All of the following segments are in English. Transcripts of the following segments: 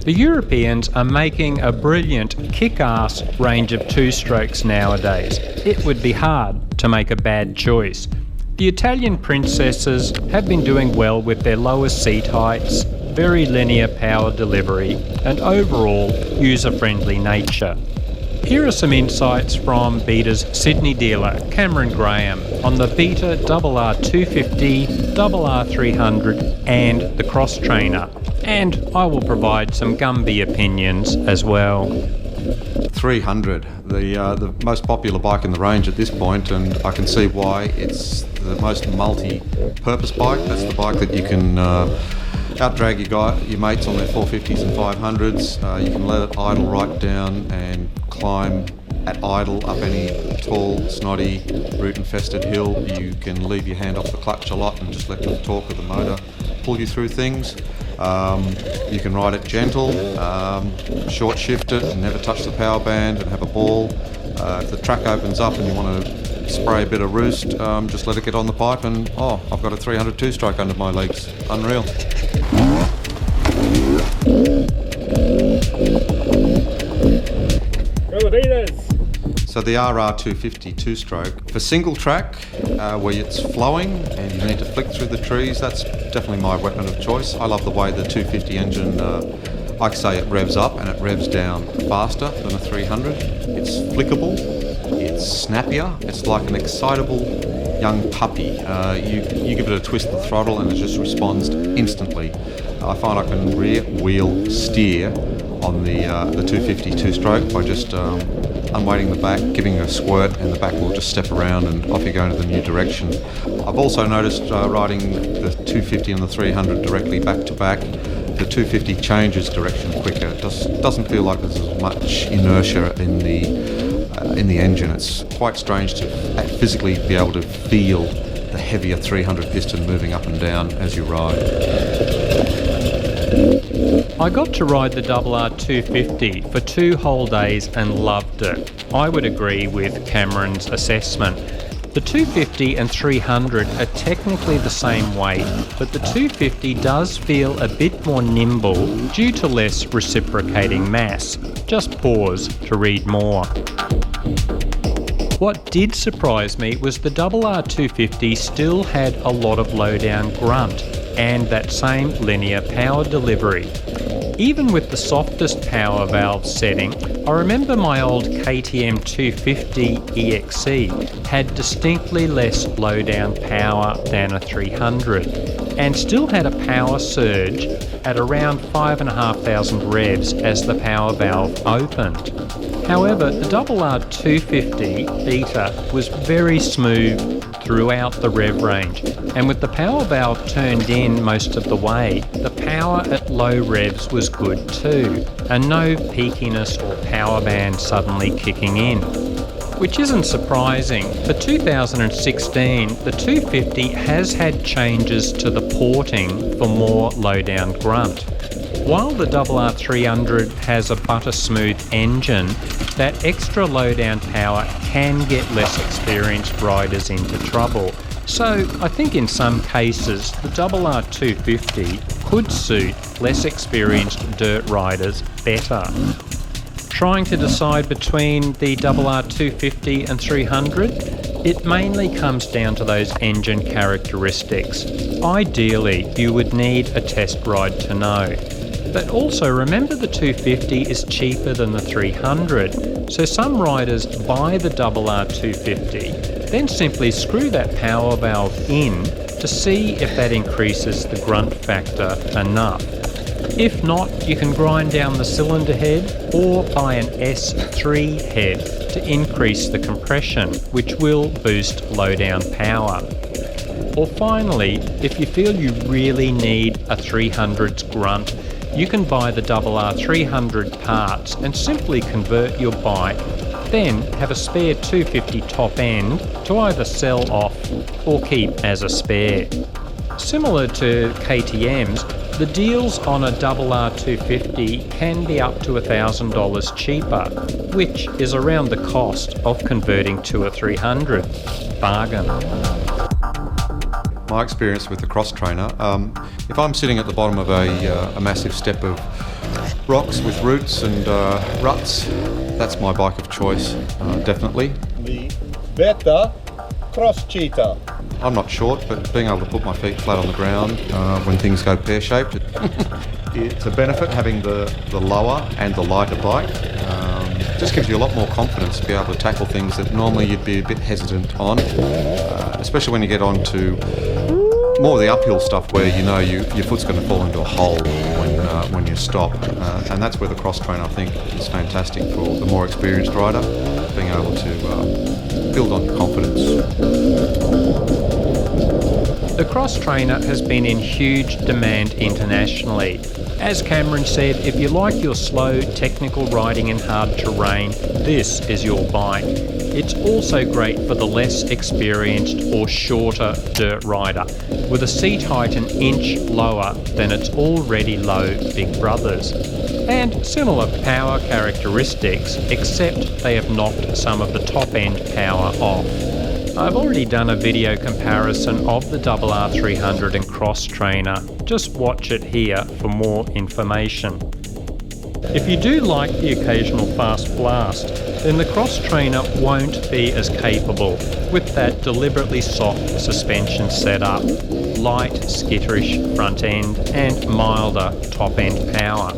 The Europeans are making a brilliant kick-arse range of two-strokes nowadays. It would be hard to make a bad choice. The Italian princesses have been doing well with their lower seat heights, very linear power delivery, and overall user-friendly nature. Here are some insights from Beta's Sydney dealer, Cameron Graham, on the Beta RR250, RR300 and the Cross Trainer. And I will provide some Gumby opinions as well. 300, the most popular bike in the range at this point, and I can see why. It's the most multi-purpose bike. That's the bike that you can out-drag your mates on their 450s and 500s. You can let it idle right down and climb at idle up any tall, snotty, root-infested hill. You can leave your hand off the clutch a lot and just let the torque of the motor pull you through things. You can ride it gentle, short shift it and never touch the power band and have a ball. If the track opens up and you want to spray a bit of roost, just let it get on the pipe and I've got a 300 two-stroke under my legs. Unreal. So the RR250 two-stroke, for single track where it's flowing and you need to flick through the trees, that's definitely my weapon of choice. I love the way the 250 engine, like I say, it revs up and it revs down faster than a 300. It's flickable, it's snappier, it's like an excitable young puppy. You give it a twist of the throttle and it just responds instantly. I find I can rear wheel steer on the 250 two-stroke by just unweighting the back, giving a squirt, and the back will just step around and off you go into the new direction. I've also noticed riding the 250 and the 300 directly back to back, the 250 changes direction quicker. It doesn't feel like there's as much inertia in the engine. It's quite strange to physically be able to feel the heavier 300 piston moving up and down as you ride. I got to ride the RR250 for 2 whole days and loved it. I would agree with Cameron's assessment. The 250 and 300 are technically the same weight, but the 250 does feel a bit more nimble due to less reciprocating mass. Just pause to read more. What did surprise me was the RR250 still had a lot of lowdown grunt and that same linear power delivery. Even with the softest power valve setting, I remember my old KTM 250 EXC had distinctly less lowdown power than a 300 and still had a power surge at around 5,500 revs as the power valve opened. However, the RR250 Beta was very smooth throughout the rev range, and with the power valve turned in most of the way, the power at low revs was good too, and no peakiness or power band suddenly kicking in. Which isn't surprising. For 2016, the 250 has had changes to the porting for more low-down grunt. While the RR300 has a butter-smooth engine, that extra low-down power can get less experienced riders into trouble. So I think in some cases the RR250 could suit less experienced dirt riders better. Trying to decide between the RR250 and 300, it mainly comes down to those engine characteristics. Ideally, you would need a test ride to know. But also remember the 250 is cheaper than the 300, so some riders buy the RR250, then simply screw that power valve in to see if that increases the grunt factor enough. If not, you can grind down the cylinder head or buy an S3 head to increase the compression, which will boost low-down power. Or finally, if you feel you really need a 300's grunt, you can buy the RR300 parts and simply convert your bike, then have a spare 250 top end to either sell off or keep as a spare. Similar to KTM's, the deals on a RR250 can be up to $1,000 cheaper, which is around the cost of converting to a 300. Bargain. My experience with the Cross Trainer, if I'm sitting at the bottom of a massive step of rocks with roots and ruts, that's my bike of choice, definitely. The Beta Cross Cheetah. I'm not short, but being able to put my feet flat on the ground when things go pear-shaped, it's a benefit having the lower and the lighter bike. Just gives you a lot more confidence to be able to tackle things that normally you'd be a bit hesitant on, especially when you get on to more of the uphill stuff where you know your foot's going to fall into a hole when you stop. And that's where the cross trainer, I think, is fantastic for the more experienced rider, being able to build on confidence. The cross trainer has been in huge demand internationally. As Cameron said, if you like your slow, technical riding in hard terrain, this is your bike. It's also great for the less experienced or shorter dirt rider, with a seat height an inch lower than its already low big brothers. And similar power characteristics, except they have knocked some of the top end power off. I've already done a video comparison of the RR300 and cross trainer. Just watch it here for more information. If you do like the occasional fast blast, then the cross trainer won't be as capable with that deliberately soft suspension setup, light skitterish front end and milder top end power.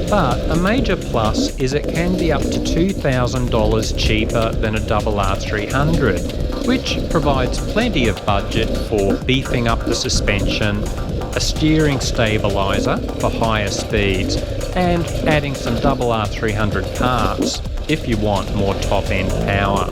But a major plus is it can be up to $2,000 cheaper than a RR300, which provides plenty of budget for beefing up the suspension, a steering stabiliser for higher speeds, and adding some RR300 parts if you want more top-end power.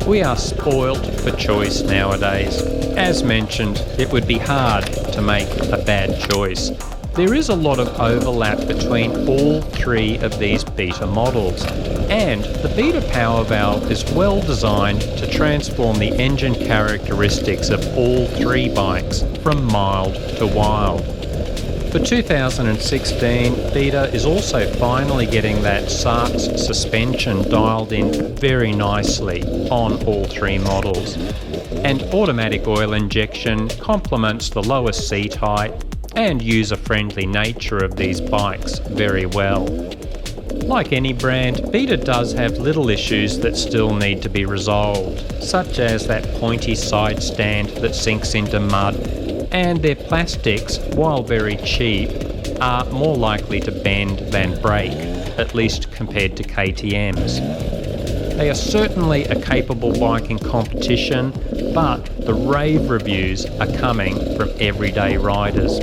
We are spoilt for choice nowadays. As mentioned, it would be hard to make a bad choice. There is a lot of overlap between all three of these Beta models, and the Beta power valve is well designed to transform the engine characteristics of all three bikes from mild to wild. For 2016, Beta is also finally getting that SART's suspension dialed in very nicely on all three models, and automatic oil injection complements the lower seat height and user-friendly nature of these bikes very well. Like any brand, Beta does have little issues that still need to be resolved, such as that pointy side stand that sinks into mud, and their plastics, while very cheap, are more likely to bend than break, at least compared to KTM's. They are certainly a capable bike in competition, but the rave reviews are coming from everyday riders.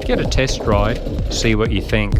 Get a test ride, see what you think.